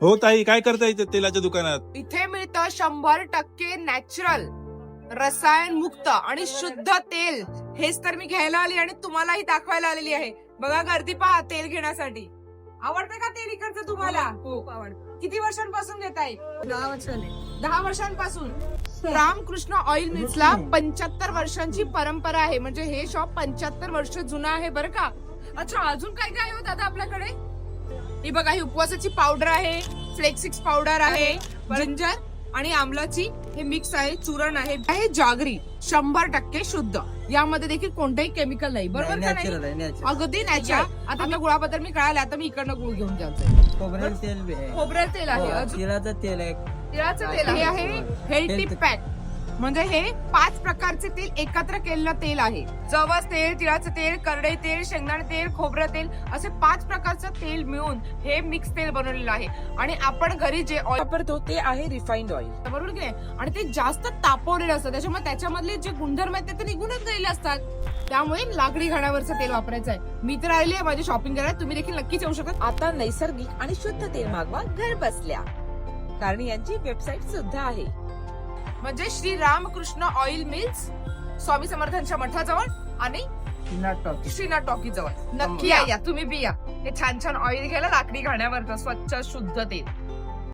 हो ताई, काय करता इथे तेलाच्या दुकानात? इथे मिळतं 100% नॅचरल, रसायन मुक्त आणि शुद्ध तेल. हेच तर मी घ्यायला आली आणि तुम्हालाही दाखवायला आलेली आहे. बघा गर्दी पहा तेल घेण्यासाठी. आवडतं का तेल इकडचं तुम्हाला? खूप आवडतं. किती वर्षांपासून घेताय? 10 वर्षाने. 10 वर्षांपासून. रामकृष्ण ऑइल मिल्सला 75 वर्षांची परंपरा आहे. म्हणजे हे शॉप 75 वर्ष जुनं आहे बरं का. अच्छा, अजून काय काय आहे हो दादा आपल्याकडे? ही बघा, ही उपवासाची पावडर आहे, फ्लेक्सिक्स पावडर आहे, जिंजर आणि आमलाची हे मिक्स आहे, चूर्ण आहे. हे जागरी 100% शुद्ध. यामध्ये देखील कोणतेही केमिकल नाही, बरोबर का नाही? अगदी नॅचरल. आता आपल्या गुळाबद्दल मी कळालं, आता मी इकडनं गुळ घेऊन जाते. खोबरेल तेल बी आहे. खोबरेल तेल आहे, अजून तिळाचं तेल आहे. तिळाचं तेल हे आहे, हेल्थी पॅक. म्हणजे हे 5 प्रकारचे तेल एकत्र केलेलं तेल आहे. जवस तेल, तिळाचं तेल, करडई तेल, शेंगदाणे तेल, खोबरं तेल असे 5 प्रकारचं तेल मिळून हे मिक्स तेल बनवलेलं आहे. आणि आपण घरी जे ऑइल वापरतो ते आहे रिफाइंड ऑइल, बरोबर की नाही? आणि ते जास्त तापवलेलं असतं, त्याच्यामुळे त्याच्यामधले जे गुणधर्म आहेत ते निघूनच गेलेले असतात. त्यामुळे लाकडी घाण्यावरचं तेल वापरायचं आहे. मी तर आलेली आहे माझी शॉपिंग करायला, तुम्ही देखील नक्कीच येऊ शकता. आता नैसर्गिक आणि शुद्ध तेल मागवा घर बसल्या, कारण यांची वेबसाईट सुद्धा आहे. म्हणजे श्री रामकृष्ण ऑइल मिल्स, स्वामी समर्थांच्या मठाजवळ आणि श्रीनाथ टॉकी जवळ. नक्की या, तुम्ही बी या. हे छान छान ऑइल घ्यायला लाकडी घाण्यावरचं स्वच्छ शुद्ध तेल.